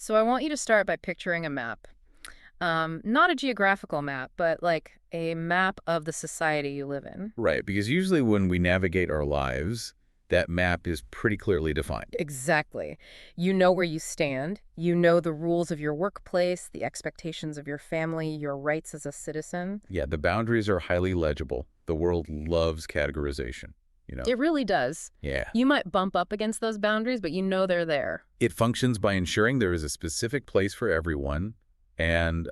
So I want you to start by picturing a map. Not a geographical map, but like a map of the society you live in. Right, because usually when we navigate our lives, that map is pretty clearly defined. Exactly. You know where you stand. You know the rules of your workplace, the expectations of your family, your rights as a citizen. Yeah, the boundaries are highly legible. The world loves categorization. It really does. Yeah. You might bump up against those boundaries, but you know they're there. It functions by ensuring there is a specific place for everyone and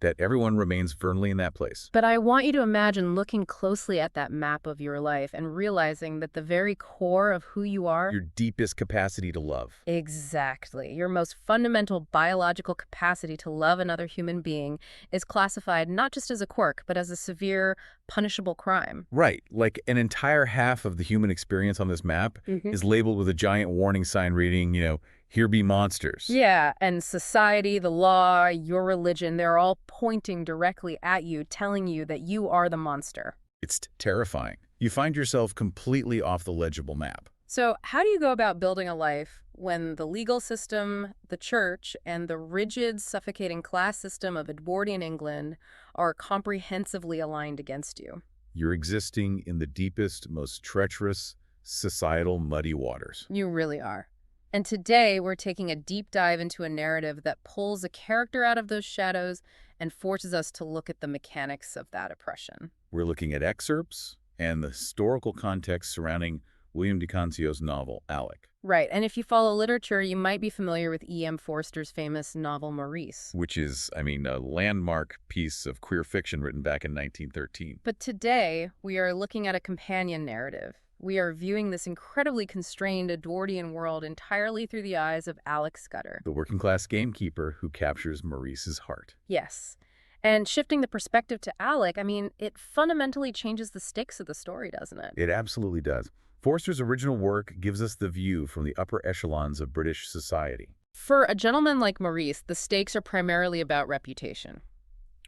that everyone remains firmly in that place. But I want you to imagine looking closely at that map of your life and realizing that the very core of who you are. Your deepest capacity to love. Exactly. Your most fundamental biological capacity to love another human being is classified not just as a quirk, but as a severe, punishable crime. Right, like an entire half of the human experience on this map is labeled with a giant warning sign reading, here be monsters. Yeah, and society, the law, your religion, they're all pointing directly at you, telling you that you are the monster. It's terrifying. You find yourself completely off the legible map. So, how do you go about building a life when the legal system, the church, and the rigid, suffocating class system of Edwardian England are comprehensively aligned against you? You're existing in the deepest, most treacherous, societal muddy waters. You really are. And today, we're taking a deep dive into a narrative that pulls a character out of those shadows and forces us to look at the mechanics of that oppression. We're looking at excerpts and the historical context surrounding William de Concieux's novel, Alec, Right, and if you follow literature, you might be familiar with E.M. Forster's famous novel Maurice. which is, a landmark piece of queer fiction written back in 1913. But today, we are looking at a companion narrative. We are viewing this incredibly constrained Edwardian world entirely through the eyes of Alec Scudder. The working-class gamekeeper who captures Maurice's heart. Yes. And shifting the perspective to Alec, it fundamentally changes the stakes of the story, doesn't it? It absolutely does. Forster's original work gives us the view from the upper echelons of British society. For a gentleman like Maurice, the stakes are primarily about reputation.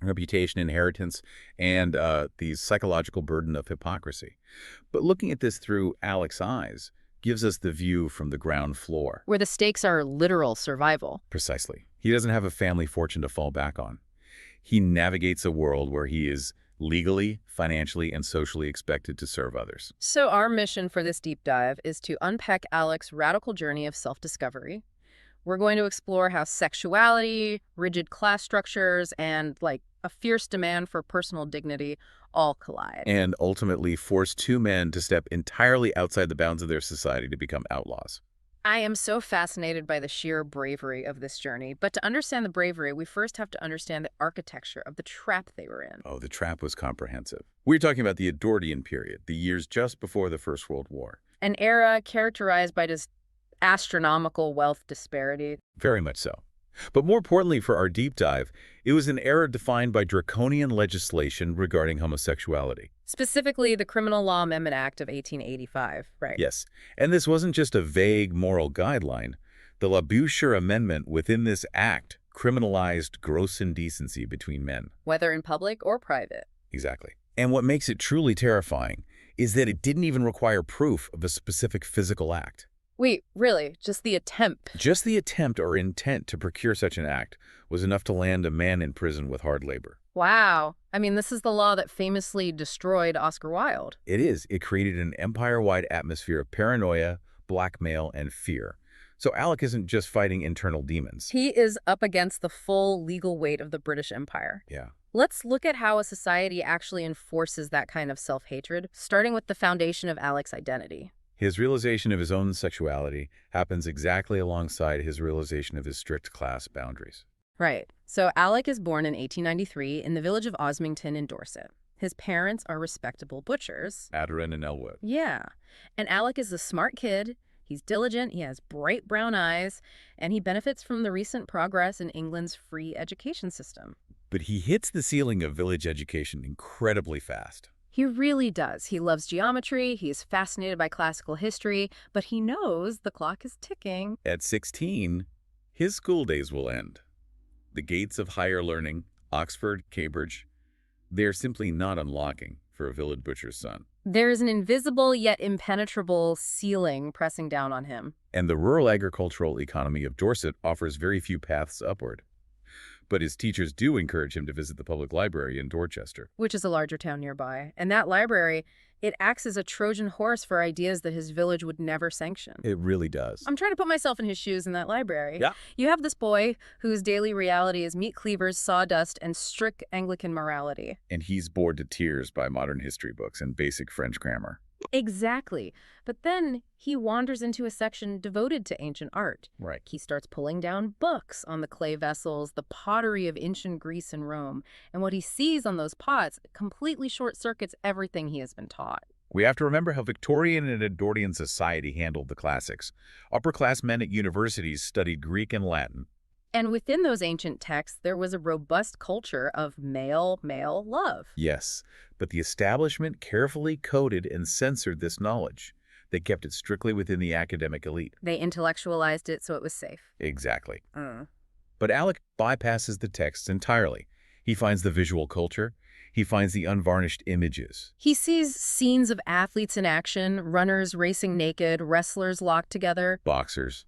Reputation, inheritance, and the psychological burden of hypocrisy. But looking at this through Alec's eyes gives us the view from the ground floor. Where the stakes are literal survival. Precisely. He doesn't have a family fortune to fall back on. He navigates a world where he is legally, financially, and socially expected to serve others. So our mission for this deep dive is to unpack Alec's radical journey of self-discovery. We're going to explore how sexuality, rigid class structures, and a fierce demand for personal dignity all collide. And ultimately force two men to step entirely outside the bounds of their society to become outlaws. I am so fascinated by the sheer bravery of this journey, but to understand the bravery, we first have to understand the architecture of the trap they were in. Oh, the trap was comprehensive. We're talking about the Edwardian period, the years just before the First World War. An era characterized by just astronomical wealth disparity. Very much so. But more importantly for our deep dive, it was an era defined by draconian legislation regarding homosexuality. Specifically, the Criminal Law Amendment Act of 1885, right? Yes, and this wasn't just a vague moral guideline. The Labouchere Amendment within this act criminalized gross indecency between men. Whether in public or private. Exactly. And what makes it truly terrifying is that it didn't even require proof of a specific physical act. Wait, really? Just the attempt? Just the attempt or intent to procure such an act was enough to land a man in prison with hard labor. Wow. This is the law that famously destroyed Oscar Wilde. It is. It created an empire-wide atmosphere of paranoia, blackmail, and fear. So Alec isn't just fighting internal demons. He is up against the full legal weight of the British Empire. Yeah. Let's look at how a society actually enforces that kind of self-hatred, starting with the foundation of Alec's identity. His realization of his own sexuality happens exactly alongside his realization of his strict class boundaries. Right. So Alec is born in 1893 in the village of Osmington in Dorset. His parents are respectable butchers. Aderin and Elwood. Yeah. And Alec is a smart kid. He's diligent, he has bright brown eyes, and he benefits from the recent progress in England's free education system. But he hits the ceiling of village education incredibly fast. He really does. He loves geometry, he's fascinated by classical history, but he knows the clock is ticking. At 16, his school days will end. The gates of higher learning, Oxford, Cambridge, they're simply not unlocking for a village butcher's son. There is an invisible yet impenetrable ceiling pressing down on him, And the rural agricultural economy of Dorset offers very few paths upward. But his teachers do encourage him to visit the public library in Dorchester. which is a larger town nearby. And that library, it acts as a Trojan horse for ideas that his village would never sanction. It really does. I'm trying to put myself in his shoes in that library. Yeah. You have this boy whose daily reality is meat cleavers, sawdust, and strict Anglican morality. And he's bored to tears by modern history books and basic French grammar. Exactly. But then he wanders into a section devoted to ancient art. Right. He starts pulling down books on the clay vessels, the pottery of ancient Greece and Rome, and what he sees on those pots completely short-circuits everything he has been taught. We have to remember how Victorian and Edwardian society handled the classics. Upper-class men at universities studied Greek and Latin. And within those ancient texts, there was a robust culture of male-male love. Yes, but the establishment carefully coded and censored this knowledge. They kept it strictly within the academic elite. They intellectualized it so it was safe. Exactly. Mm. But Alec bypasses the texts entirely. He finds the visual culture. He finds the unvarnished images. He sees scenes of athletes in action, runners racing naked, wrestlers locked together. Boxers.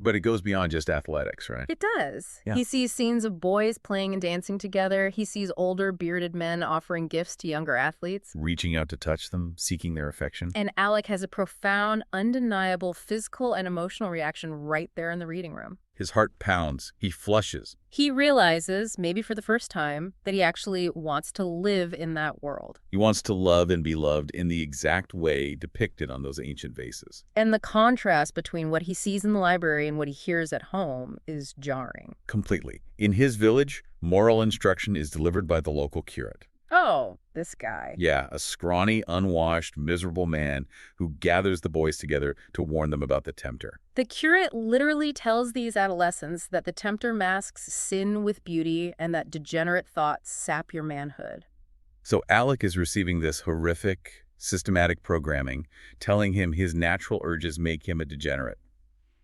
But it goes beyond just athletics, right? It does. Yeah. He sees scenes of boys playing and dancing together. He sees older, bearded men offering gifts to younger athletes. Reaching out to touch them, seeking their affection. And Alec has a profound, undeniable physical and emotional reaction right there in the reading room. His heart pounds. He flushes. He realizes, maybe for the first time, that he actually wants to live in that world. He wants to love and be loved in the exact way depicted on those ancient vases. And the contrast between what he sees in the library and what he hears at home is jarring. Completely. In his village, moral instruction is delivered by the local curate. Oh, this guy. Yeah, a scrawny, unwashed, miserable man who gathers the boys together to warn them about the tempter. The curate literally tells these adolescents that the tempter masks sin with beauty and that degenerate thoughts sap your manhood. So Alec is receiving this horrific, systematic programming, telling him his natural urges make him a degenerate,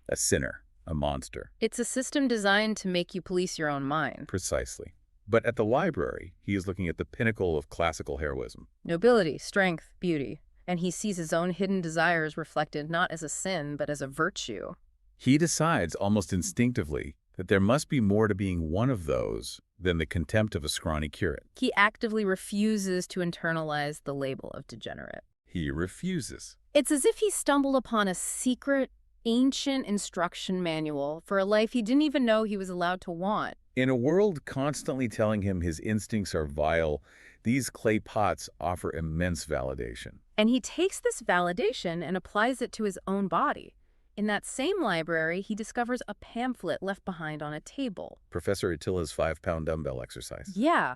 a sinner, a monster. It's a system designed to make you police your own mind. Precisely. But at the library, he is looking at the pinnacle of classical heroism. Nobility, strength, beauty. And he sees his own hidden desires reflected not as a sin, but as a virtue. He decides almost instinctively that there must be more to being one of those than the contempt of a scrawny curate. He actively refuses to internalize the label of degenerate. He refuses. It's as if he stumbled upon a secret, ancient instruction manual for a life he didn't even know he was allowed to want. In a world constantly telling him his instincts are vile, these clay pots offer immense validation. And he takes this validation and applies it to his own body. In that same library, he discovers a pamphlet left behind on a table. Professor Attila's 5-pound dumbbell exercise. Yeah.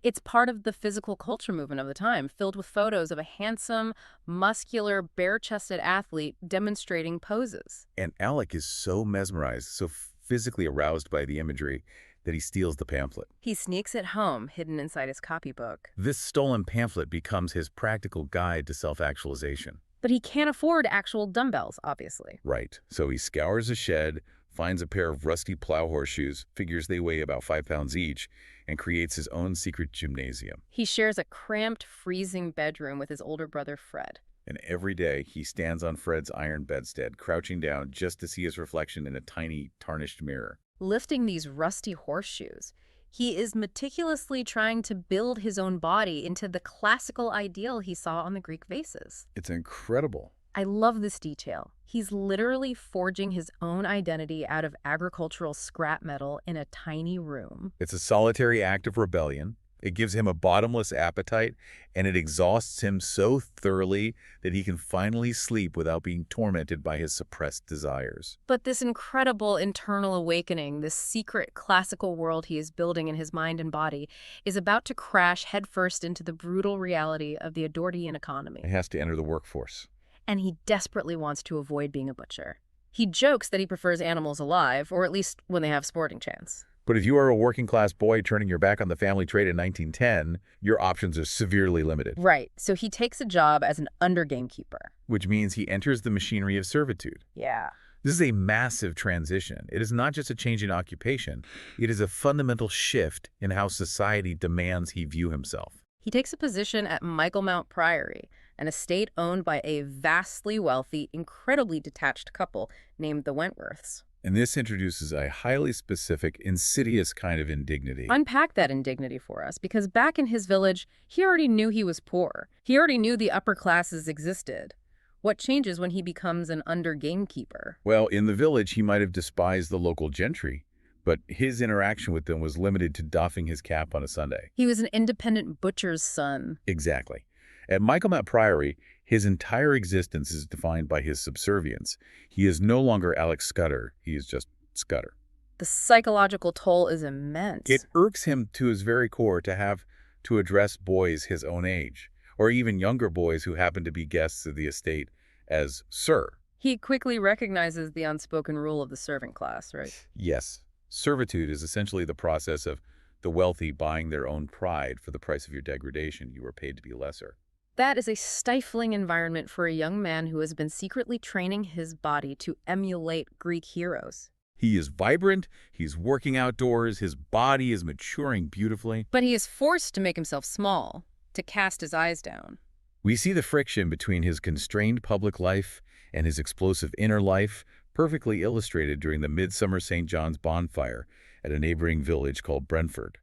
It's part of the physical culture movement of the time, filled with photos of a handsome, muscular, bare-chested athlete demonstrating poses. And Alec is so mesmerized, so physically aroused by the imagery, that he steals the pamphlet. He sneaks it home, hidden inside his copybook. This stolen pamphlet becomes his practical guide to self-actualization. But he can't afford actual dumbbells, obviously. Right. So he scours a shed, finds a pair of rusty plow horseshoes, figures they weigh about 5 pounds each, and creates his own secret gymnasium. He shares a cramped, freezing bedroom with his older brother, Fred. And every day, he stands on Fred's iron bedstead, crouching down just to see his reflection in a tiny, tarnished mirror. Lifting these rusty horseshoes, he is meticulously trying to build his own body into the classical ideal he saw on the Greek vases. It's incredible. I love this detail. He's literally forging his own identity out of agricultural scrap metal in a tiny room. It's a solitary act of rebellion. It gives him a bottomless appetite, and it exhausts him so thoroughly that he can finally sleep without being tormented by his suppressed desires. But this incredible internal awakening, this secret classical world he is building in his mind and body, is about to crash headfirst into the brutal reality of the Edwardian economy. He has to enter the workforce. And he desperately wants to avoid being a butcher. He jokes that he prefers animals alive, or at least when they have sporting chance. But if you are a working-class boy turning your back on the family trade in 1910, your options are severely limited. Right, so he takes a job as an undergamekeeper. Which means he enters the machinery of servitude. Yeah. This is a massive transition. It is not just a change in occupation. It is a fundamental shift in how society demands he view himself. He takes a position at Michaelmount Priory, an estate owned by a vastly wealthy, incredibly detached couple named the Wentworths. And this introduces a highly specific, insidious kind of indignity. Unpack that indignity for us, because back in his village, he already knew he was poor. He already knew the upper classes existed. What changes when he becomes an under gamekeeper? Well, in the village, he might have despised the local gentry, but his interaction with them was limited to doffing his cap on a Sunday. He was an independent butcher's son. Exactly. At Michaelmount Priory, his entire existence is defined by his subservience. He is no longer Alec Scudder. He is just Scudder. The psychological toll is immense. It irks him to his very core to have to address boys his own age, or even younger boys who happen to be guests of the estate, as Sir. He quickly recognizes the unspoken rule of the servant class, right? Yes, servitude is essentially the process of the wealthy buying their own pride for the price of your degradation. You are paid to be lesser. That is a stifling environment for a young man who has been secretly training his body to emulate Greek heroes. He is vibrant, he's working outdoors, his body is maturing beautifully. But he is forced to make himself small, to cast his eyes down. We see the friction between his constrained public life and his explosive inner life perfectly illustrated during the Midsummer St. John's bonfire at a neighboring village called Brentford.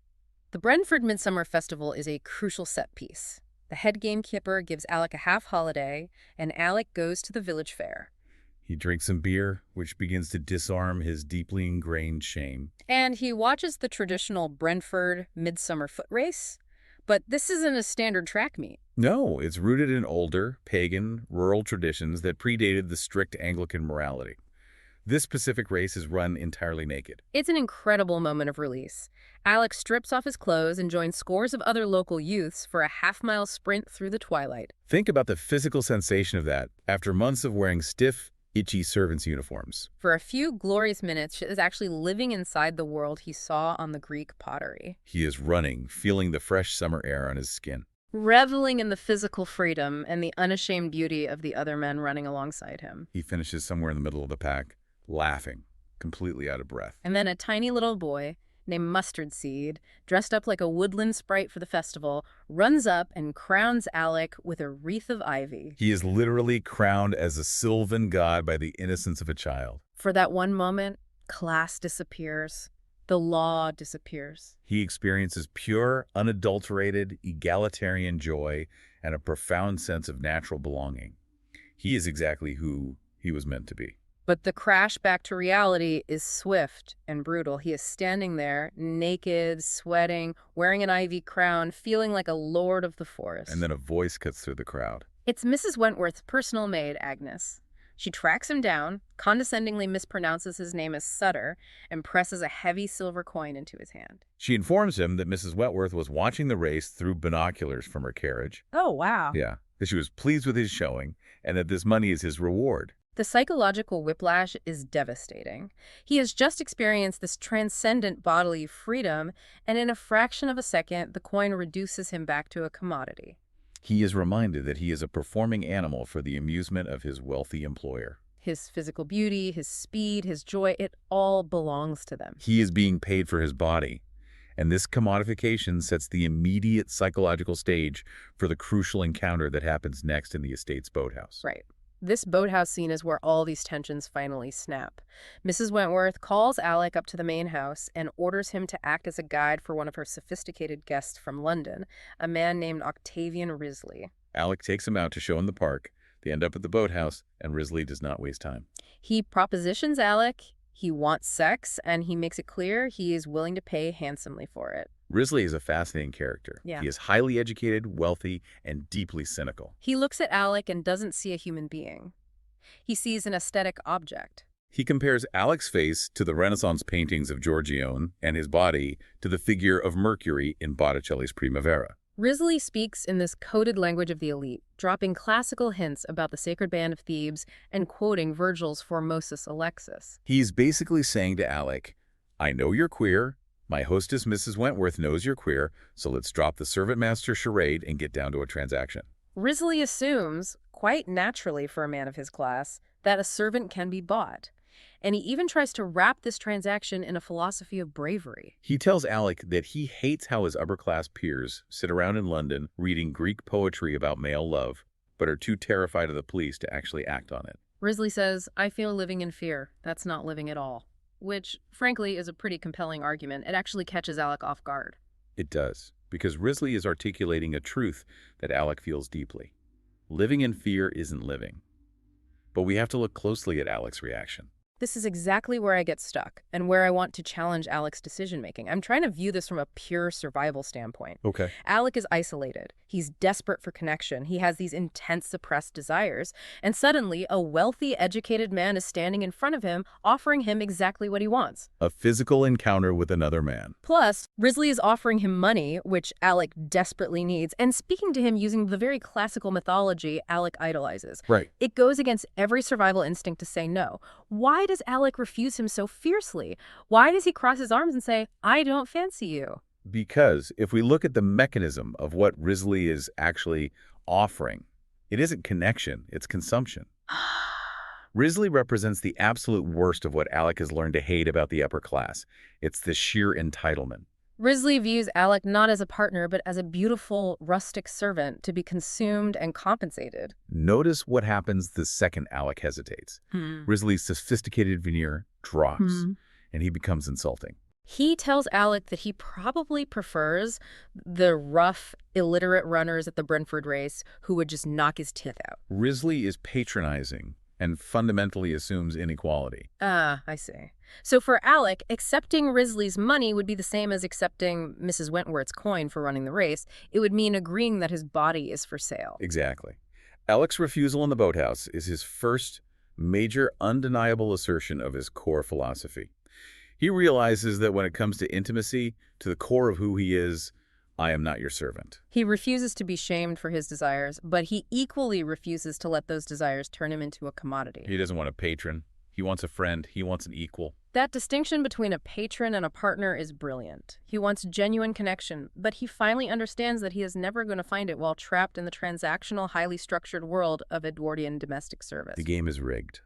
The Brentford Midsummer Festival is a crucial set piece. The head gamekeeper gives Alec a half-holiday, and Alec goes to the village fair. He drinks some beer, which begins to disarm his deeply ingrained shame. And he watches the traditional Brentford Midsummer Foot Race. But this isn't a standard track meet. No, it's rooted in older, pagan, rural traditions that predated the strict Anglican morality. This specific race is run entirely naked. It's an incredible moment of release. Alec strips off his clothes and joins scores of other local youths for a half-mile sprint through the twilight. Think about the physical sensation of that after months of wearing stiff, itchy servants' uniforms. For a few glorious minutes, he is actually living inside the world he saw on the Greek pottery. He is running, feeling the fresh summer air on his skin. Reveling in the physical freedom and the unashamed beauty of the other men running alongside him. He finishes somewhere in the middle of the pack, laughing, completely out of breath. And then a tiny little boy named Mustard Seed, dressed up like a woodland sprite for the festival, runs up and crowns Alec with a wreath of ivy. He is literally crowned as a sylvan god by the innocence of a child. For that one moment, class disappears. The law disappears. He experiences pure, unadulterated, egalitarian joy and a profound sense of natural belonging. He is exactly who he was meant to be. But the crash back to reality is swift and brutal. He is standing there, naked, sweating, wearing an ivy crown, feeling like a lord of the forest. And then a voice cuts through the crowd. It's Mrs. Wentworth's personal maid, Agnes. She tracks him down, condescendingly mispronounces his name as Sutter, and presses a heavy silver coin into his hand. She informs him that Mrs. Wentworth was watching the race through binoculars from her carriage. Oh, wow. Yeah, that she was pleased with his showing and that this money is his reward. The psychological whiplash is devastating. He has just experienced this transcendent bodily freedom, and in a fraction of a second, the coin reduces him back to a commodity. He is reminded that he is a performing animal for the amusement of his wealthy employer. His physical beauty, his speed, his joy, it all belongs to them. He is being paid for his body, and this commodification sets the immediate psychological stage for the crucial encounter that happens next in the estate's boathouse. Right. This boathouse scene is where all these tensions finally snap. Mrs. Wentworth calls Alec up to the main house and orders him to act as a guide for one of her sophisticated guests from London, a man named Octavian Risley. Alec takes him out to show him the park. They end up at the boathouse, and Risley does not waste time. He propositions Alec, he wants sex, and he makes it clear he is willing to pay handsomely for it. Risley is a fascinating character. Yeah. He is highly educated, wealthy, and deeply cynical. He looks at Alec and doesn't see a human being. He sees an aesthetic object. He compares Alec's face to the Renaissance paintings of Giorgione and his body to the figure of Mercury in Botticelli's Primavera. Risley speaks in this coded language of the elite, dropping classical hints about the sacred band of Thebes and quoting Virgil's Formosus Alexis. He's basically saying to Alec, I know you're queer. My hostess, Mrs. Wentworth, knows you're queer, so let's drop the servant master charade and get down to a transaction. Risley assumes, quite naturally for a man of his class, that a servant can be bought. and he even tries to wrap this transaction in a philosophy of bravery. He tells Alec that he hates how his upper-class peers sit around in London reading Greek poetry about male love, but are too terrified of the police to actually act on it. Risley says, "I feel living in fear. That's not living at all." Which, frankly, is a pretty compelling argument. It actually catches Alec off guard. It does, because Risley is articulating a truth that Alec feels deeply. Living in fear isn't living. But we have to look closely at Alec's reaction. This is exactly where I get stuck and where I want to challenge Alec's decision-making. I'm trying to view this from a pure survival standpoint. Okay. Alec is isolated. He's desperate for connection. He has these intense suppressed desires. And suddenly, a wealthy, educated man is standing in front of him, offering him exactly what he wants. A physical encounter with another man. Plus, Risley is offering him money, which Alec desperately needs, and speaking to him using the very classical mythology Alec idolizes. Right. It goes against every survival instinct to say no. Why does Alec refuse him so fiercely? Why does he cross his arms and say, "I don't fancy you"? Because if we look at the mechanism of what Risley is actually offering, it isn't connection, it's consumption. Risley represents the absolute worst of what Alec has learned to hate about the upper class. It's the sheer entitlement. Risley views Alec not as a partner, but as a beautiful, rustic servant to be consumed and compensated. Notice what happens the second Alec hesitates. Risley's sophisticated veneer drops, and he becomes insulting. He tells Alec that he probably prefers the rough, illiterate runners at the Brentford race who would just knock his teeth out. Risley is patronizing and fundamentally assumes inequality. Ah, I see. So for Alec, accepting Risley's money would be the same as accepting Mrs. Wentworth's coin for running the race. It would mean agreeing that his body is for sale. Exactly. Alec's refusal in the boathouse is his first major undeniable assertion of his core philosophy. He realizes that when it comes to intimacy, to the core of who he is, I am not your servant. He refuses to be shamed for his desires, but he equally refuses to let those desires turn him into a commodity. He doesn't want a patron. He wants a friend. He wants an equal. That distinction between a patron and a partner is brilliant. He wants genuine connection, but he finally understands that he is never going to find it while trapped in the transactional, highly structured world of Edwardian domestic service. The game is rigged.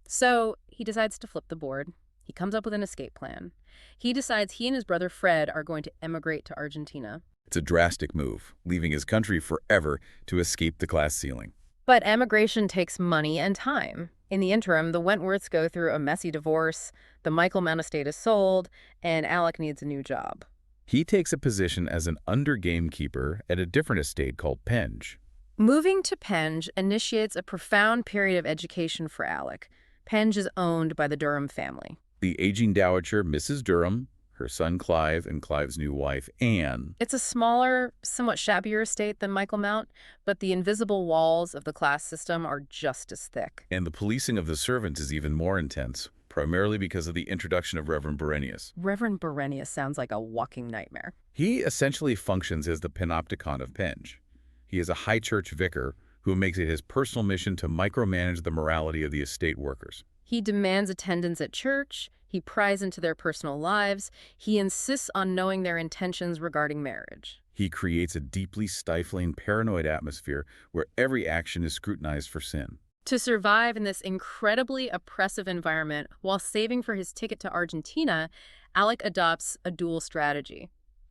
So he decides to flip the board. He comes up with an escape plan. He decides he and his brother Fred are going to emigrate to Argentina. It's a drastic move, leaving his country forever to escape the class ceiling. But emigration takes money and time. In the interim, the Wentworths go through a messy divorce, the Michael Mount estate is sold, and Alec needs a new job. He takes a position as an under-gamekeeper at a different estate called Penge. Moving to Penge initiates a profound period of education for Alec. Penge is owned by the Durham family. The aging dowager, Mrs. Durham, her son Clive, and Clive's new wife, Anne. It's a smaller, somewhat shabbier estate than Michael Mount, but the invisible walls of the class system are just as thick. And the policing of the servants is even more intense, primarily because of the introduction of Reverend Berenius. Reverend Berenius sounds like a walking nightmare. He essentially functions as the panopticon of Penge. He is a high church vicar who makes it his personal mission to micromanage the morality of the estate workers. He demands attendance at church. He pries into their personal lives. He insists on knowing their intentions regarding marriage. He creates a deeply stifling, paranoid atmosphere where every action is scrutinized for sin. To survive in this incredibly oppressive environment while saving for his ticket to Argentina, Alec adopts a dual strategy.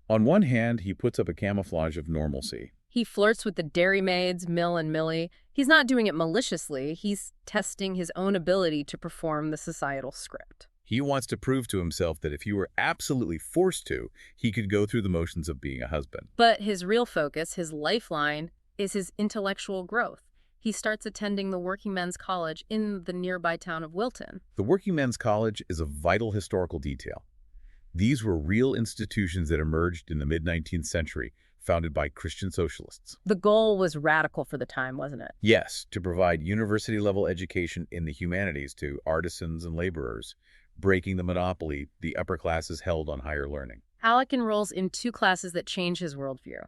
On one hand, he puts up a camouflage of normalcy. He flirts with the dairymaids, Mill and Millie. He's not doing it maliciously. He's testing his own ability to perform the societal script. He wants to prove to himself that if he were absolutely forced to, he could go through the motions of being a husband. But his real focus, his lifeline, is his intellectual growth. He starts attending the Working Men's College in the nearby town of Wilton. The Working Men's College is a vital historical detail. These were real institutions that emerged in the mid-19th century, founded by Christian socialists. The goal was radical for the time, wasn't it? Yes, to provide university-level education in the humanities to artisans and laborers, breaking the monopoly the upper classes held on higher learning. Alec enrolls in two classes that change his worldview.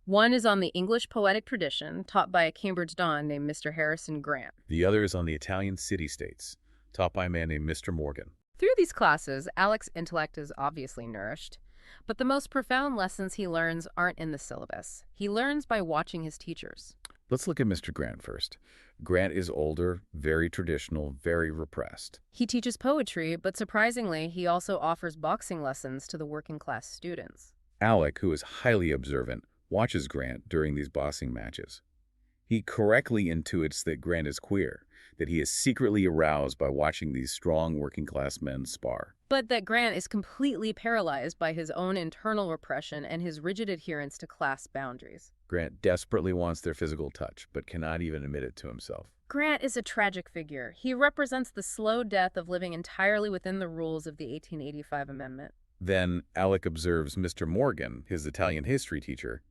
One is on the English poetic tradition, taught by a Cambridge Don named Mr. Harrison Grant. The other is on the Italian city-states, taught by a man named Mr. Morgan. Through these classes, Alec's intellect is obviously nourished, but the most profound lessons he learns aren't in the syllabus. He learns by watching his teachers. Let's look at Mr. Grant first. Grant is older, very traditional, very repressed. He teaches poetry, but surprisingly, he also offers boxing lessons to the working class students. Alec, who is highly observant, watches Grant during these boxing matches. He correctly intuits that Grant is queer, that he is secretly aroused by watching these strong working-class men spar. But that Grant is completely paralyzed by his own internal repression and his rigid adherence to class boundaries. Grant desperately wants their physical touch, but cannot even admit it to himself. Grant is a tragic figure. He represents the slow death of living entirely within the rules of the 1885 Amendment. Then Alec observes Mr. Morgan, his Italian history teacher.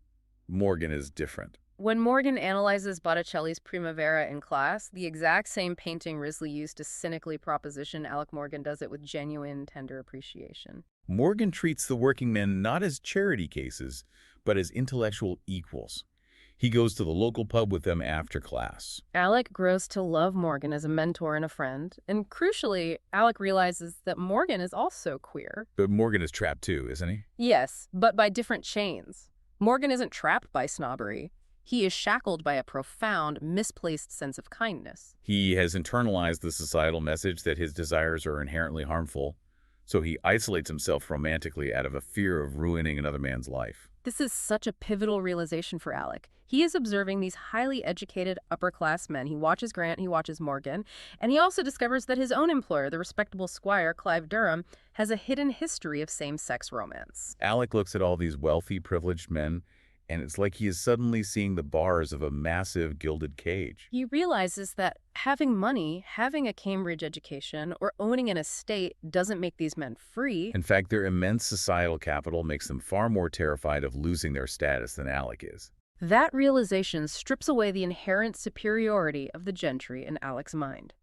Morgan is different. When Morgan analyzes Botticelli's Primavera in class, the exact same painting Risley used to cynically proposition, Alec Morgan does it with genuine, tender appreciation. Morgan treats the working men not as charity cases, but as intellectual equals. He goes to the local pub with them after class. Alec grows to love Morgan as a mentor and a friend, and crucially, Alec realizes that Morgan is also queer. But Morgan is trapped too, isn't he? Yes, but by different chains. Morgan isn't trapped by snobbery. He is shackled by a profound, misplaced sense of kindness. He has internalized the societal message that his desires are inherently harmful, so he isolates himself romantically out of a fear of ruining another man's life. This is such a pivotal realization for Alec. He is observing these highly educated upper-class men. He watches Grant, he watches Morgan, and he also discovers that his own employer, the respectable squire Clive Durham, has a hidden history of same-sex romance. Alec looks at all these wealthy, privileged men, and it's like he is suddenly seeing the bars of a massive gilded cage. He realizes that having money, having a Cambridge education, or owning an estate doesn't make these men free. In fact, their immense societal capital makes them far more terrified of losing their status than Alec is. That realization strips away the inherent superiority of the gentry in Alec's mind.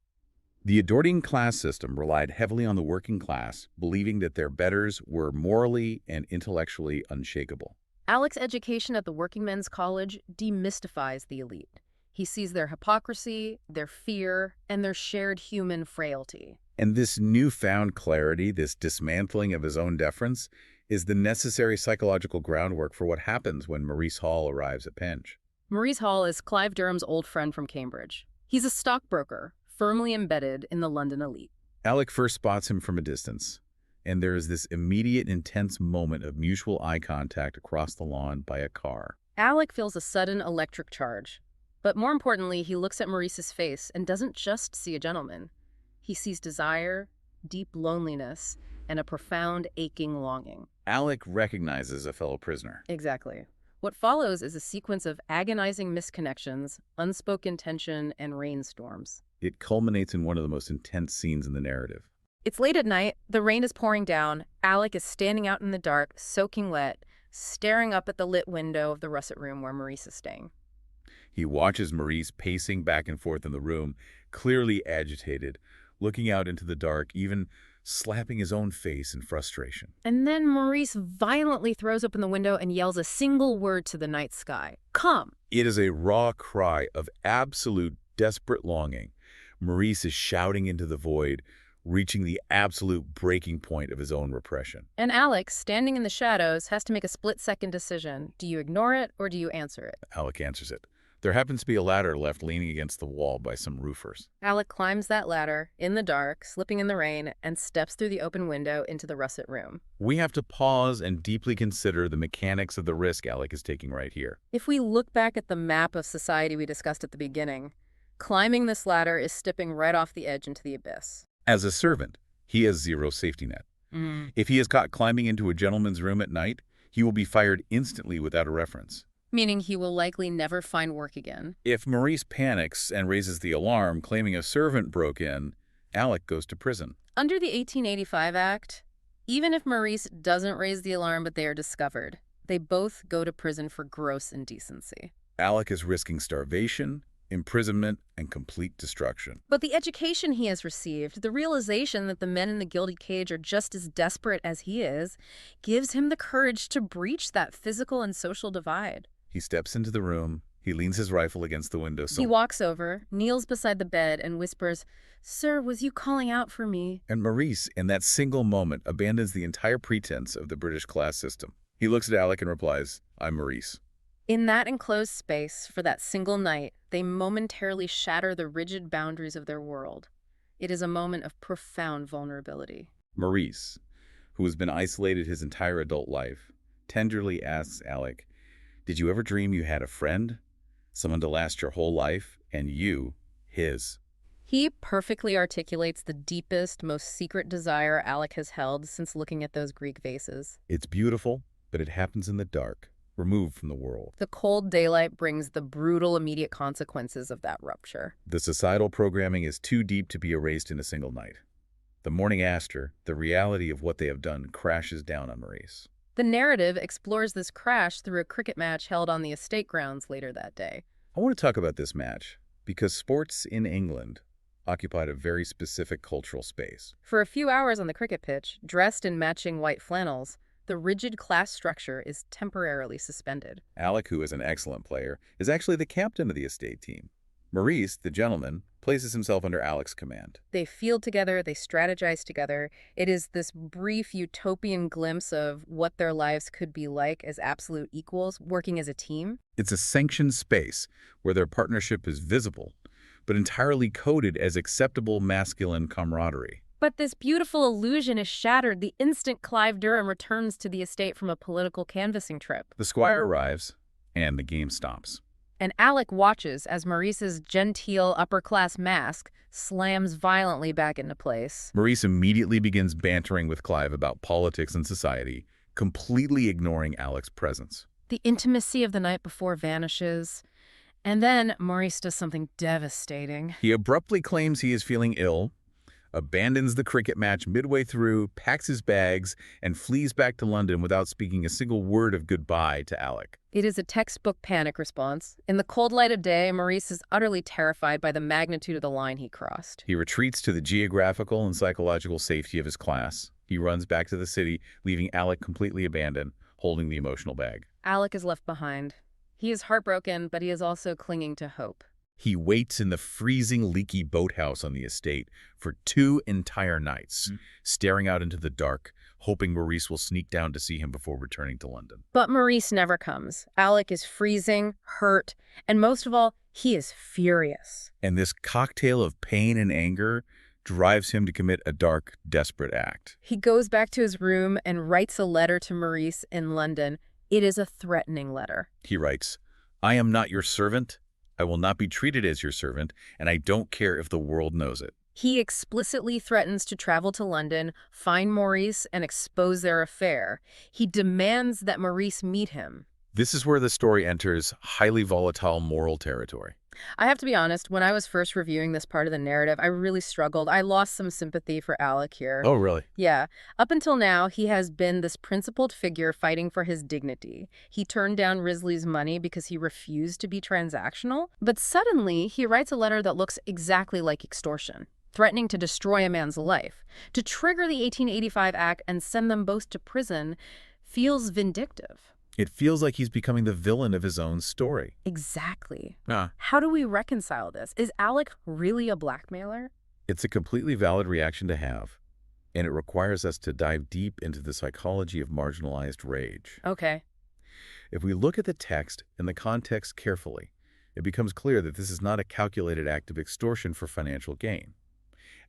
The Edwardian class system relied heavily on the working class, believing that their betters were morally and intellectually unshakable. Alec's education at the Working Men's College demystifies the elite. He sees their hypocrisy, their fear, and their shared human frailty. And this newfound clarity, this dismantling of his own deference, is the necessary psychological groundwork for what happens when Maurice Hall arrives at Penge. Maurice Hall is Clive Durham's old friend from Cambridge. He's a stockbroker, firmly embedded in the London elite. Alec first spots him from a distance, and there is this immediate, intense moment of mutual eye contact across the lawn by a car. Alec feels a sudden electric charge. But more importantly, he looks at Maurice's face and doesn't just see a gentleman. He sees desire, deep loneliness, and a profound aching longing. Alec recognizes a fellow prisoner. Exactly. What follows is a sequence of agonizing misconnections, unspoken tension, and rainstorms. It culminates in one of the most intense scenes in the narrative. It's late at night, the rain is pouring down, Alec is standing out in the dark, soaking wet, staring up at the lit window of the russet room where Maurice is staying. He watches Maurice pacing back and forth in the room, clearly agitated, looking out into the dark, even slapping his own face in frustration. And then Maurice violently throws open the window and yells a single word to the night sky. Come! It is a raw cry of absolute desperate longing. Maurice is shouting into the void, reaching the absolute breaking point of his own repression. And Alec, standing in the shadows, has to make a split-second decision. Do you ignore it or do you answer it? Alec answers it. There happens to be a ladder left leaning against the wall by some roofers. Alec climbs that ladder, in the dark, slipping in the rain, and steps through the open window into the russet room. We have to pause and deeply consider the mechanics of the risk Alec is taking right here. If we look back at the map of society we discussed at the beginning, climbing this ladder is stepping right off the edge into the abyss. As a servant, he has zero safety net. If he is caught climbing into a gentleman's room at night, he will be fired instantly without a reference. Meaning he will likely never find work again. If Maurice panics and raises the alarm, claiming a servant broke in, Alec goes to prison. Under the 1885 Act, even if Maurice doesn't raise the alarm but they are discovered, they both go to prison for gross indecency. Alec is risking starvation, imprisonment, and complete destruction. But the education he has received, the realization that the men in the gilded cage are just as desperate as he is, gives him the courage to breach that physical and social divide. He steps into the room. He leans his rifle against the window. He walks over, kneels beside the bed, and whispers, "Sir, was you calling out for me?" And Maurice, in that single moment, abandons the entire pretense of the British class system. He looks at Alec and replies, "I'm Maurice." In that enclosed space, for that single night, they momentarily shatter the rigid boundaries of their world. It is a moment of profound vulnerability. Maurice, who has been isolated his entire adult life, tenderly asks Alec, "Did you ever dream you had a friend? Someone to last your whole life, and you, his." He perfectly articulates the deepest, most secret desire Alec has held since looking at those Greek vases. It's beautiful, but it happens in the dark, removed from the world. The cold daylight brings the brutal immediate consequences of that rupture. The societal programming is too deep to be erased in a single night. The morning after, the reality of what they have done crashes down on Maurice. The narrative explores this crash through a cricket match held on the estate grounds later that day. I want to talk about this match because sports in England occupied a very specific cultural space. For a few hours on the cricket pitch, dressed in matching white flannels, the rigid class structure is temporarily suspended. Alec, who is an excellent player, is actually the captain of the estate team. Maurice, the gentleman, places himself under Alec's command. They field together, they strategize together. It is this brief utopian glimpse of what their lives could be like as absolute equals, working as a team. It's a sanctioned space where their partnership is visible, but entirely coded as acceptable masculine camaraderie. But this beautiful illusion is shattered the instant Clive Durham returns to the estate from a political canvassing trip. The squire arrives, and the game stops. And Alec watches as Maurice's genteel upper-class mask slams violently back into place. Maurice immediately begins bantering with Clive about politics and society, completely ignoring Alec's presence. The intimacy of the night before vanishes. And then Maurice does something devastating. He abruptly claims he is feeling ill, abandons the cricket match midway through, packs his bags, and flees back to London without speaking a single word of goodbye to Alec. It is a textbook panic response. In the cold light of day, Maurice is utterly terrified by the magnitude of the line he crossed. He retreats to the geographical and psychological safety of his class. He runs back to the city, leaving Alec completely abandoned, holding the emotional bag. Alec is left behind. He is heartbroken, but he is also clinging to hope. He waits in the freezing, leaky boathouse on the estate for 2 entire nights, staring out into the dark, hoping Maurice will sneak down to see him before returning to London. But Maurice never comes. Alec is freezing, hurt, and most of all, he is furious. And this cocktail of pain and anger drives him to commit a dark, desperate act. He goes back to his room and writes a letter to Maurice in London. It is a threatening letter. He writes, "I am not your servant. I will not be treated as your servant, and I don't care if the world knows it." He explicitly threatens to travel to London, find Maurice, and expose their affair. He demands that Maurice meet him. This is where the story enters highly volatile moral territory. I have to be honest, when I was first reviewing this part of the narrative, I really struggled. I lost some sympathy for Alec here. Oh, really? Yeah. Up until now, he has been this principled figure fighting for his dignity. He turned down Risley's money because he refused to be transactional. But suddenly, he writes a letter that looks exactly like extortion, threatening to destroy a man's life. To trigger the 1885 Act and send them both to prison feels vindictive. It feels like he's becoming the villain of his own story. Exactly. Ah. How do we reconcile this? Is Alec really a blackmailer? It's a completely valid reaction to have, and it requires us to dive deep into the psychology of marginalized rage. Okay. If we look at the text and the context carefully, it becomes clear that this is not a calculated act of extortion for financial gain.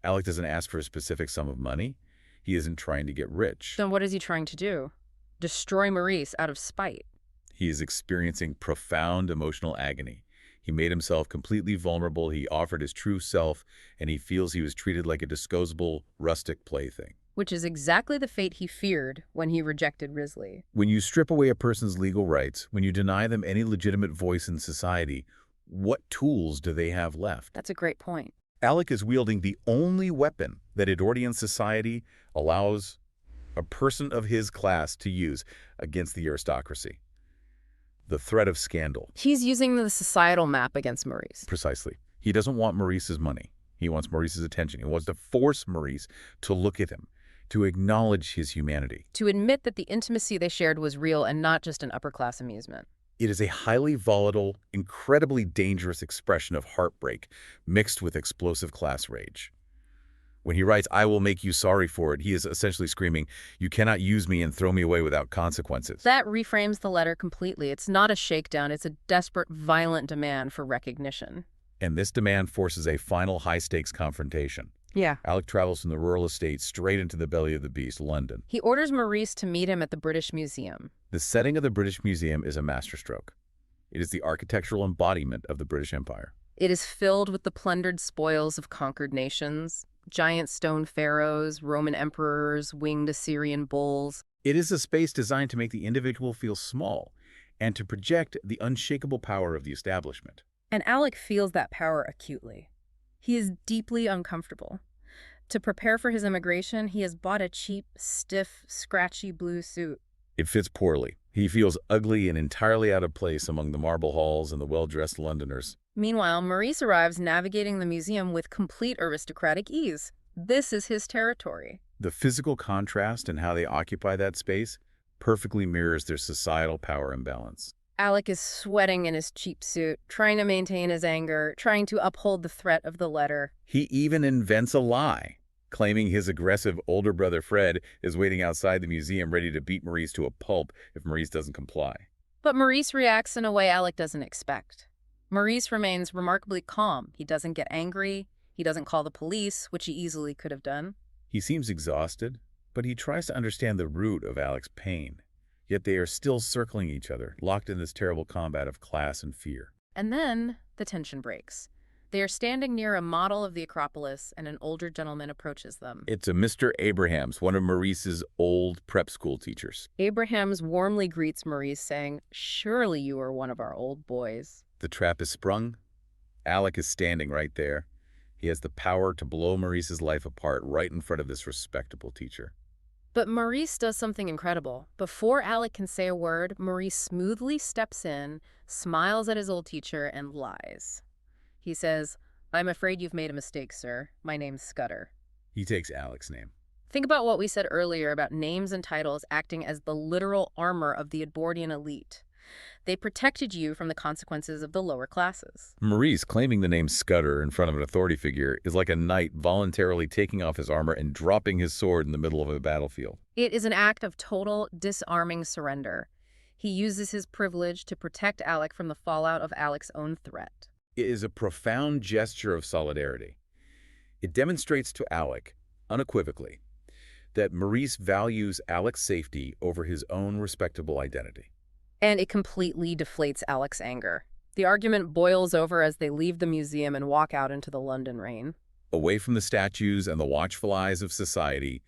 Alec doesn't ask for a specific sum of money. He isn't trying to get rich. Then what is he trying to do? Destroy Maurice out of spite. He is experiencing profound emotional agony. He made himself completely vulnerable, he offered his true self, and he feels he was treated like a disposable, rustic plaything. Which is exactly the fate he feared when he rejected Risley. When you strip away a person's legal rights, when you deny them any legitimate voice in society, what tools do they have left? That's a great point. Alec is wielding the only weapon that Edwardian society allows a person of his class to use against the aristocracy. The threat of scandal. He's using the societal map against Maurice. Precisely. He doesn't want Maurice's money. He wants Maurice's attention. He wants to force Maurice to look at him, to acknowledge his humanity. To admit that the intimacy they shared was real and not just an upper-class amusement. It is a highly volatile, incredibly dangerous expression of heartbreak mixed with explosive class rage. When he writes, "I will make you sorry for it," he is essentially screaming, "You cannot use me and throw me away without consequences." That reframes the letter completely. It's not a shakedown, it's a desperate, violent demand for recognition. And this demand forces a final high-stakes confrontation. Yeah. Alec travels from the rural estate straight into the belly of the beast, London. He orders Maurice to meet him at the British Museum. The setting of the British Museum is a masterstroke. It is the architectural embodiment of the British Empire. It is filled with the plundered spoils of conquered nations, giant stone pharaohs, Roman emperors, winged Assyrian bulls. It is a space designed to make the individual feel small and to project the unshakable power of the establishment. And Alec feels that power acutely. He is deeply uncomfortable. To prepare for his immigration, he has bought a cheap, stiff, scratchy blue suit. It fits poorly. He feels ugly and entirely out of place among the marble halls and the well-dressed Londoners. Meanwhile, Maurice arrives navigating the museum with complete aristocratic ease. This is his territory. The physical contrast and how they occupy that space perfectly mirrors their societal power imbalance. Alec is sweating in his cheap suit, trying to maintain his anger, trying to uphold the threat of the letter. He even invents a lie, claiming his aggressive older brother Fred is waiting outside the museum ready to beat Maurice to a pulp if Maurice doesn't comply. But Maurice reacts in a way Alec doesn't expect. Maurice remains remarkably calm. He doesn't get angry. He doesn't call the police, which he easily could have done. He seems exhausted, but he tries to understand the root of Alec's pain. Yet they are still circling each other, locked in this terrible combat of class and fear. And then the tension breaks. They are standing near a model of the Acropolis, and an older gentleman approaches them. It's a Mr. Abrahams, one of Maurice's old prep school teachers. Abrahams warmly greets Maurice, saying, "Surely you are one of our old boys." The trap is sprung. Alec is standing right there. He has the power to blow Maurice's life apart right in front of this respectable teacher. But Maurice does something incredible. Before Alec can say a word, Maurice smoothly steps in, smiles at his old teacher, and lies. He says, "I'm afraid you've made a mistake, sir. My name's Scudder." He takes Alec's name. Think about what we said earlier about names and titles acting as the literal armor of the Edwardian elite. They protected you from the consequences of the lower classes. Maurice claiming the name Scudder in front of an authority figure is like a knight voluntarily taking off his armor and dropping his sword in the middle of a battlefield. It is an act of total, disarming surrender. He uses his privilege to protect Alec from the fallout of Alec's own threat. It is a profound gesture of solidarity. It demonstrates to Alec, unequivocally, that Maurice values Alec's safety over his own respectable identity. And it completely deflates Alec's anger. The argument boils over as they leave the museum and walk out into the London rain. Away from the statues and the watchful eyes of society,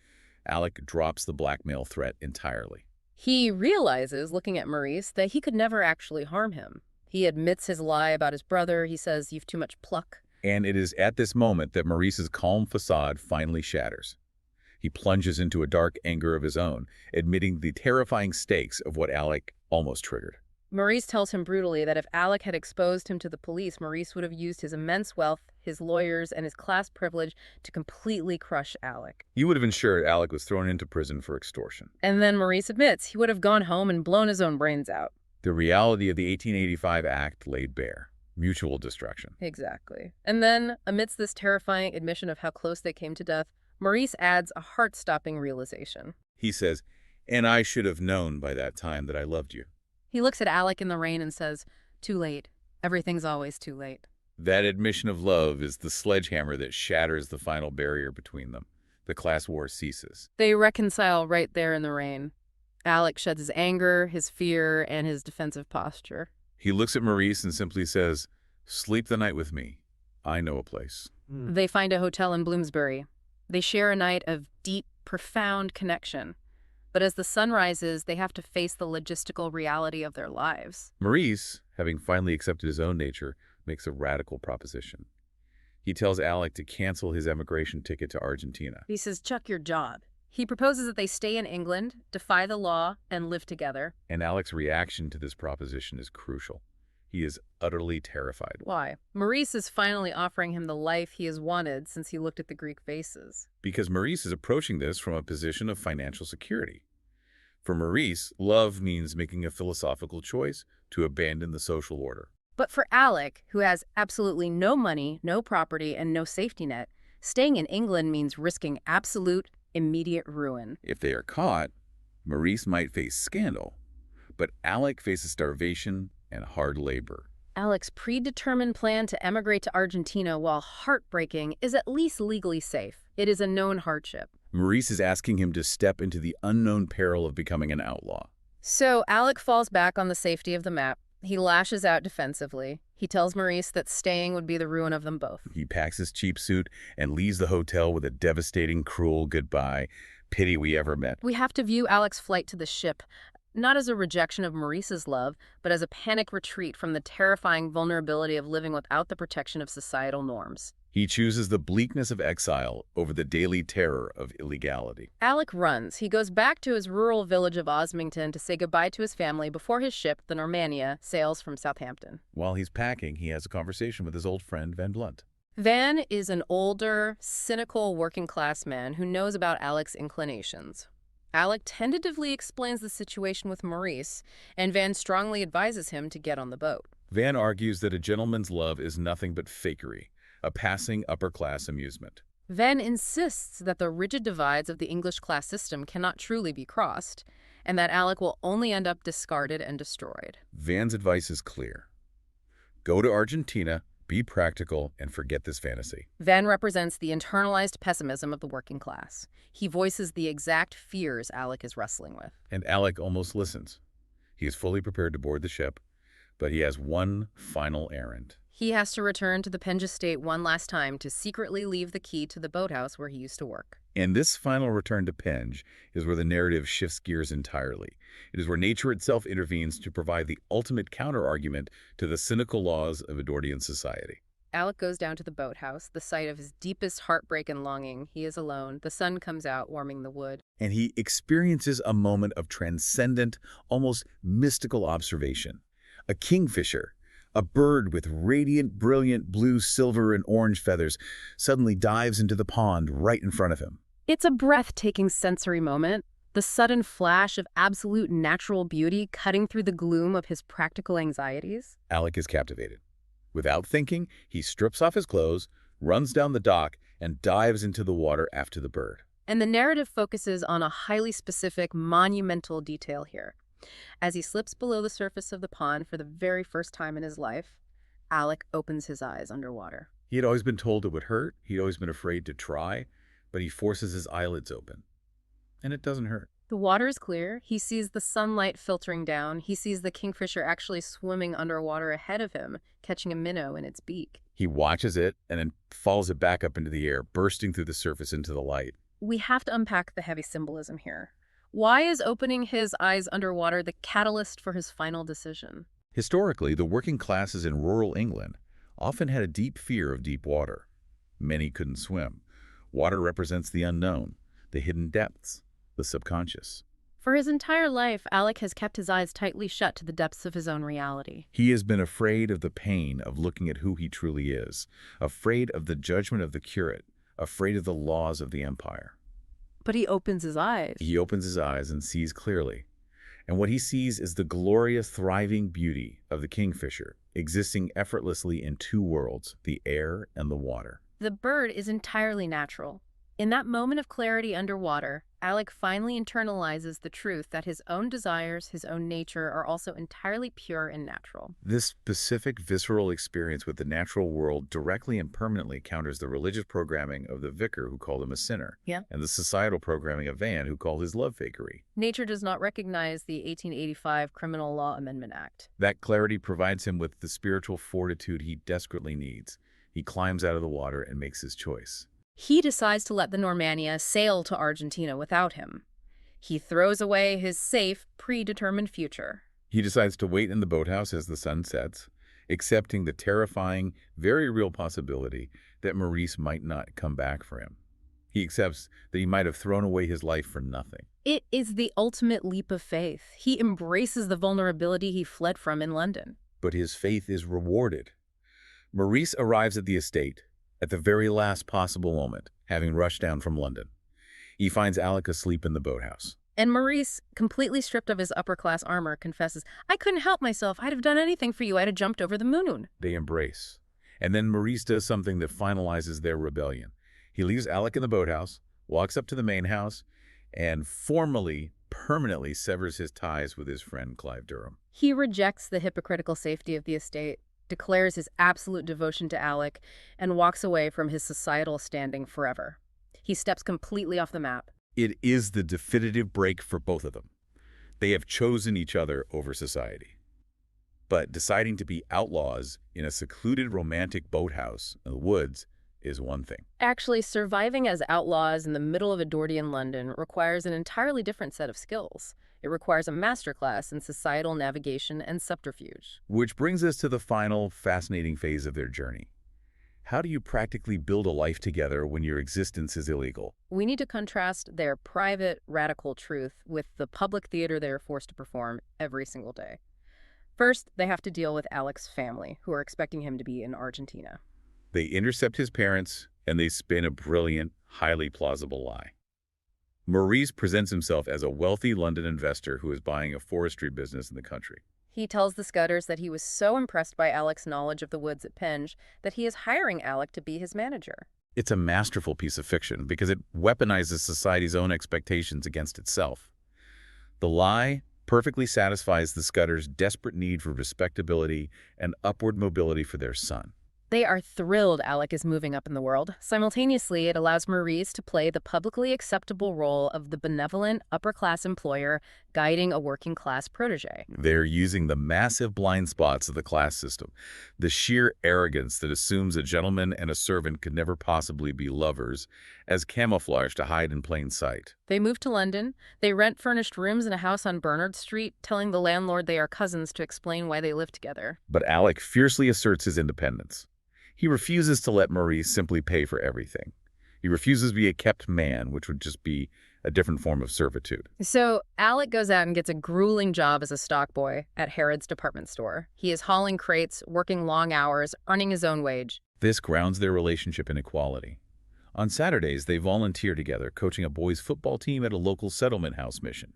Alec drops the blackmail threat entirely. He realizes, looking at Maurice, that he could never actually harm him. He admits his lie about his brother. He says, "You've too much pluck." And it is at this moment that Maurice's calm facade finally shatters. He plunges into a dark anger of his own, admitting the terrifying stakes of what Alec almost triggered. Maurice tells him brutally that if Alec had exposed him to the police, Maurice would have used his immense wealth, his lawyers, and his class privilege to completely crush Alec. He would have ensured Alec was thrown into prison for extortion. And then Maurice admits he would have gone home and blown his own brains out. The reality of the 1885 Act laid bare. Mutual destruction. Exactly. And then, amidst this terrifying admission of how close they came to death, Maurice adds a heart-stopping realization. He says, "And I should have known by that time that I loved you." He looks at Alec in the rain and says, "Too late. Everything's always too late." That admission of love is the sledgehammer that shatters the final barrier between them. The class war ceases. They reconcile right there in the rain. Alec sheds his anger, his fear, and his defensive posture. He looks at Maurice and simply says, "Sleep the night with me. I know a place." They find a hotel in Bloomsbury. They share a night of deep, profound connection. But as the sun rises, they have to face the logistical reality of their lives. Maurice, having finally accepted his own nature, makes a radical proposition. He tells Alec to cancel his emigration ticket to Argentina. He says, "Chuck your job." He proposes that they stay in England, defy the law, and live together. And Alec's reaction to this proposition is crucial. He is utterly terrified. Why? Maurice is finally offering him the life he has wanted since he looked at the Greek faces. Because Maurice is approaching this from a position of financial security. For Maurice, love means making a philosophical choice to abandon the social order. But for Alec, who has absolutely no money, no property, and no safety net, Staying in England means risking absolute, immediate ruin. If they are caught, Maurice might face scandal, but Alec faces starvation and hard labor. Alec's predetermined plan to emigrate to Argentina, while heartbreaking, is at least legally safe. It is a known hardship. Maurice is asking him to step into the unknown peril of becoming an outlaw. So Alec falls back on the safety of the map. He lashes out defensively. He tells Maurice that staying would be the ruin of them both. He packs his cheap suit and leaves the hotel with a devastating, cruel goodbye. Pity we ever met. We have to view Alec's flight to the ship not as a rejection of Maurice's love, but as a panic retreat from the terrifying vulnerability of living without the protection of societal norms. He chooses the bleakness of exile over the daily terror of illegality. Alec runs. He goes back to his rural village of Osmington to say goodbye to his family before his ship, the Normannia, sails from Southampton. While he's packing, he has a conversation with his old friend, Van Blunt. Van is an older, cynical working-class man who knows about Alec's inclinations. Alec tentatively explains the situation with Maurice, and Van strongly advises him to get on the boat. Van argues that a gentleman's love is nothing but fakery, a passing upper-class amusement. Van insists that the rigid divides of the English class system cannot truly be crossed, and that Alec will only end up discarded and destroyed. Van's advice is clear. Go to Argentina, be practical, and forget this fantasy. Van represents the internalized pessimism of the working class. He voices the exact fears Alec is wrestling with. And Alec almost listens. He is fully prepared to board the ship, but he has one final errand. He has to return to the Penge estate one last time to secretly leave the key to the boathouse where he used to work. And this final return to Penge is where the narrative shifts gears entirely. It is where nature itself intervenes to provide the ultimate counter-argument to the cynical laws of Edwardian society. Alec goes down to the boathouse, the site of his deepest heartbreak and longing. He is alone. The sun comes out, warming the wood. And he experiences a moment of transcendent, almost mystical observation. A kingfisher, a bird with radiant, brilliant blue, silver, and orange feathers, suddenly dives into the pond right in front of him. It's a breathtaking sensory moment, the sudden flash of absolute natural beauty cutting through the gloom of his practical anxieties. Alec is captivated. Without thinking, he strips off his clothes, runs down the dock, and dives into the water after the bird. And the narrative focuses on a highly specific, monumental detail here. As he slips below the surface of the pond for the very first time in his life, Alec opens his eyes underwater. He had always been told it would hurt. He'd always been afraid to try, but he forces his eyelids open. And it doesn't hurt. The water is clear. He sees the sunlight filtering down. He sees the kingfisher actually swimming underwater ahead of him, catching a minnow in its beak. He watches it and then follows it back up into the air, bursting through the surface into the light. We have to unpack the heavy symbolism here. Why is opening his eyes underwater the catalyst for his final decision? Historically, the working classes in rural England often had a deep fear of deep water. Many couldn't swim. Water represents the unknown, the hidden depths, the subconscious. For his entire life, Alec has kept his eyes tightly shut to the depths of his own reality. He has been afraid of the pain of looking at who he truly is, afraid of the judgment of the curate, afraid of the laws of the empire. But he opens his eyes. He opens his eyes and sees clearly. And what he sees is the glorious, thriving beauty of the kingfisher, existing effortlessly in two worlds, the air and the water. The bird is entirely natural. In that moment of clarity underwater, Alec finally internalizes the truth that his own desires, his own nature, are also entirely pure and natural. This specific visceral experience with the natural world directly and permanently counters the religious programming of the vicar who called him a sinner, and the societal programming of Van who called his love fakery. Nature does not recognize the 1885 Criminal Law Amendment Act. That clarity provides him with the spiritual fortitude he desperately needs. He climbs out of the water and makes his choice. He decides to let the Normannia sail to Argentina without him. He throws away his safe, predetermined future. He decides to wait in the boathouse as the sun sets, accepting the terrifying, very real possibility that Maurice might not come back for him. He accepts that he might have thrown away his life for nothing. It is the ultimate leap of faith. He embraces the vulnerability he fled from in London. But his faith is rewarded. Maurice arrives at the estate at the very last possible moment, having rushed down from London. He finds Alec asleep in the boathouse. And Maurice, completely stripped of his upper-class armor, confesses, "I couldn't help myself. I'd have done anything for you. I'd have jumped over the moon." They embrace. And then Maurice does something that finalizes their rebellion. He leaves Alec in the boathouse, walks up to the main house, and formally, permanently severs his ties with his friend Clive Durham. He rejects the hypocritical safety of the estate, declares his absolute devotion to Alec, and walks away from his societal standing forever. He steps completely off the map. It is the definitive break for both of them. They have chosen each other over society. But deciding to be outlaws in a secluded romantic boathouse in the woods is one thing. Actually, surviving as outlaws in the middle of Edwardian London requires an entirely different set of skills. It requires a masterclass in societal navigation and subterfuge. Which brings us to the final, fascinating phase of their journey. How do you practically build a life together when your existence is illegal? We need to contrast their private, radical truth with the public theater they are forced to perform every single day. First, they have to deal with Alec's family, who are expecting him to be in Argentina. They intercept his parents, and they spin a brilliant, highly plausible lie. Maurice presents himself as a wealthy London investor who is buying a forestry business in the country. He tells the Scudders that he was so impressed by Alec's knowledge of the woods at Penge that he is hiring Alec to be his manager. It's a masterful piece of fiction because it weaponizes society's own expectations against itself. The lie perfectly satisfies the Scudders' desperate need for respectability and upward mobility for their son. They are thrilled Alec is moving up in the world. Simultaneously, it allows Maurice to play the publicly acceptable role of the benevolent, upper-class employer guiding a working-class protege. They're using the massive blind spots of the class system, the sheer arrogance that assumes a gentleman and a servant could never possibly be lovers, as camouflage to hide in plain sight. They move to London. They rent furnished rooms in a house on Bernard Street, telling the landlord they are cousins to explain why they live together. But Alec fiercely asserts his independence. He refuses to let Maurice simply pay for everything. He refuses to be a kept man, which would just be a different form of servitude. So Alec goes out and gets a grueling job as a stock boy at Harrods department store. He is hauling crates, working long hours, earning his own wage. This grounds their relationship in equality. On Saturdays, they volunteer together, coaching a boys' football team at a local settlement house mission.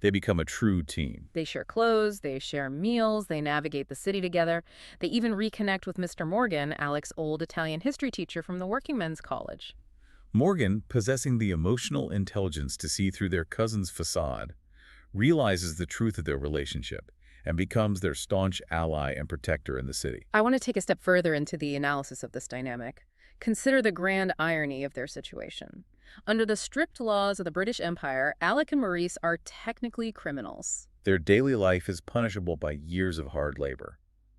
They become a true team. They share clothes, they share meals, they navigate the city together. They even reconnect with Mr. Morgan, Alec's old Italian history teacher from the Working Men's College. Morgan, possessing the emotional intelligence to see through their cousin's facade, realizes the truth of their relationship and becomes their staunch ally and protector in the city. I want to take a step further into the analysis of this dynamic. Consider the grand irony of their situation. Under the strict laws of the British Empire, Alec and Maurice are technically criminals. Their daily life is punishable by years of hard labor.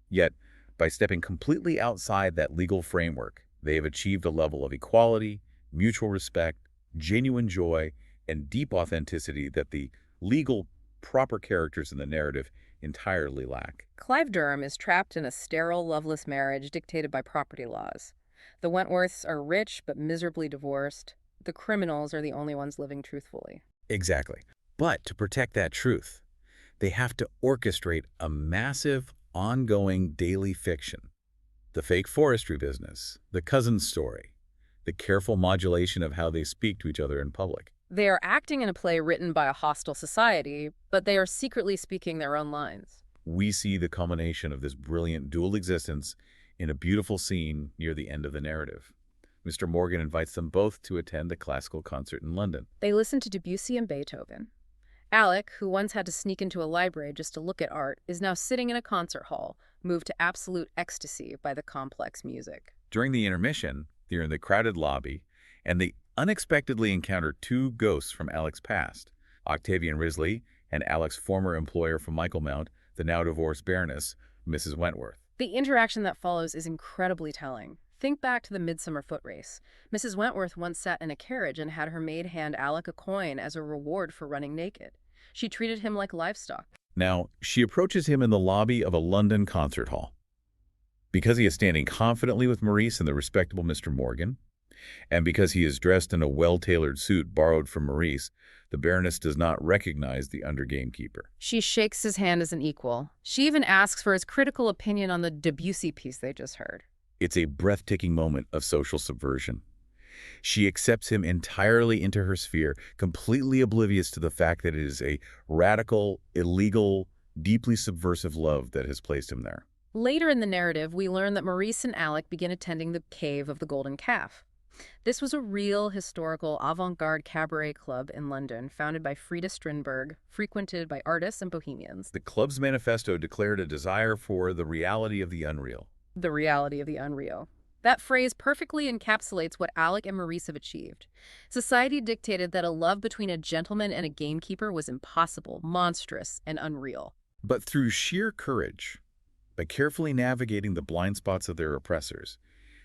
Yet, by stepping completely outside that legal framework, they have achieved a level of equality, mutual respect, genuine joy, and deep authenticity that the legal, proper characters in the narrative entirely lack. Clive Durham is trapped in a sterile, loveless marriage dictated by property laws. The Wentworths are rich but miserably divorced. The criminals are the only ones living truthfully. Exactly. But to protect that truth, they have to orchestrate a massive, ongoing daily fiction. The fake forestry business, the cousin's story, the careful modulation of how they speak to each other in public. They are acting in a play written by a hostile society, but they are secretly speaking their own lines. We see the culmination of this brilliant dual existence in a beautiful scene near the end of the narrative. Mr. Morgan invites them both to attend a classical concert in London. They listen to Debussy and Beethoven. Alec, who once had to sneak into a library just to look at art, is now sitting in a concert hall, moved to absolute ecstasy by the complex music. During the intermission, they're in the crowded lobby, and they unexpectedly encounter two ghosts from Alec's past, Octavian Risley and Alec's former employer from Michaelmount, the now-divorced Baroness, Mrs. Wentworth. The interaction that follows is incredibly telling. Think back to the Midsummer Foot Race. Mrs. Wentworth once sat in a carriage and had her maid hand Alec a coin as a reward for running naked. She treated him like livestock. Now, she approaches him in the lobby of a London concert hall. Because he is standing confidently with Maurice and the respectable Mr. Morgan, and because he is dressed in a well-tailored suit borrowed from Maurice, the Baroness does not recognize the under-gamekeeper. She shakes his hand as an equal. She even asks for his critical opinion on the Debussy piece they just heard. It's a breathtaking moment of social subversion. She accepts him entirely into her sphere, completely oblivious to the fact that it is a radical, illegal, deeply subversive love that has placed him there. Later in the narrative, we learn that Maurice and Alec begin attending the Cave of the Golden Calf. This was a real historical avant-garde cabaret club in London, founded by Frida Strindberg, frequented by artists and bohemians. The club's manifesto declared a desire for the reality of the unreal. The reality of the unreal. That phrase perfectly encapsulates what Alec and Maurice have achieved. Society dictated that a love between a gentleman and a gamekeeper was impossible, monstrous, and unreal. But through sheer courage, by carefully navigating the blind spots of their oppressors,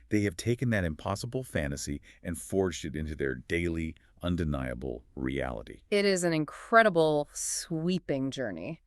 they have taken that impossible fantasy and forged it into their daily, undeniable reality. It is an incredible, sweeping journey.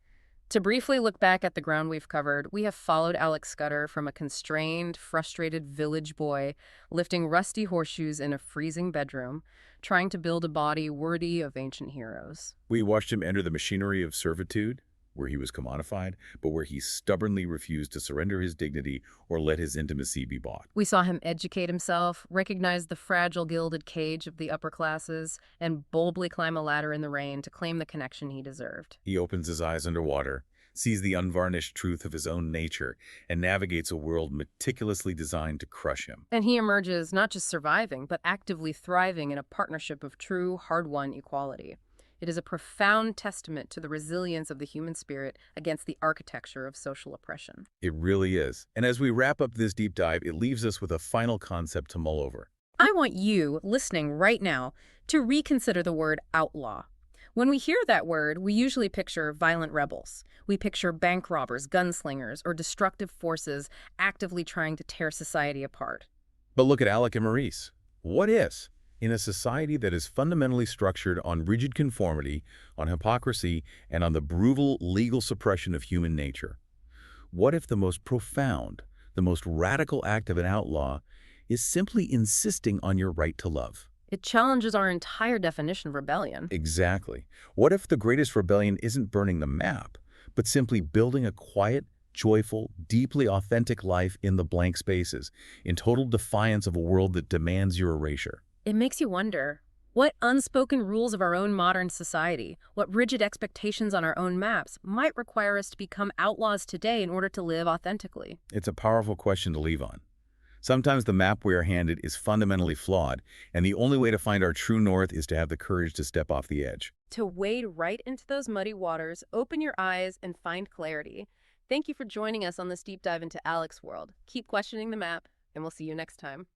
To briefly look back at the ground we've covered, we have followed Alex Scudder from a constrained, frustrated village boy lifting rusty horseshoes in a freezing bedroom, trying to build a body worthy of ancient heroes. We watched him enter the machinery of servitude, where he was commodified, but where he stubbornly refused to surrender his dignity or let his intimacy be bought. We saw him educate himself, recognize the fragile gilded cage of the upper classes, and boldly climb a ladder in the rain to claim the connection he deserved. He opens his eyes underwater, sees the unvarnished truth of his own nature, and navigates a world meticulously designed to crush him. And he emerges not just surviving, but actively thriving in a partnership of true, hard-won equality. It is a profound testament to the resilience of the human spirit against the architecture of social oppression. It really is. And as we wrap up this deep dive, it leaves us with a final concept to mull over. I want you, listening right now, to reconsider the word outlaw. When we hear that word, we usually picture violent rebels. We picture bank robbers, gunslingers, or destructive forces actively trying to tear society apart. But look at Alec and Maurice. What is? In a society that is fundamentally structured on rigid conformity, on hypocrisy, and on the brutal legal suppression of human nature, what if the most profound, the most radical act of an outlaw is simply insisting on your right to love? It challenges our entire definition of rebellion. Exactly. What if the greatest rebellion isn't burning the map, but simply building a quiet, joyful, deeply authentic life in the blank spaces, in total defiance of a world that demands your erasure? It makes you wonder, what unspoken rules of our own modern society, what rigid expectations on our own maps might require us to become outlaws today in order to live authentically? It's a powerful question to leave on. Sometimes the map we are handed is fundamentally flawed, and the only way to find our true north is to have the courage to step off the edge. To wade right into those muddy waters, open your eyes, and find clarity. Thank you for joining us on this deep dive into Alec's world. Keep questioning the map, and we'll see you next time.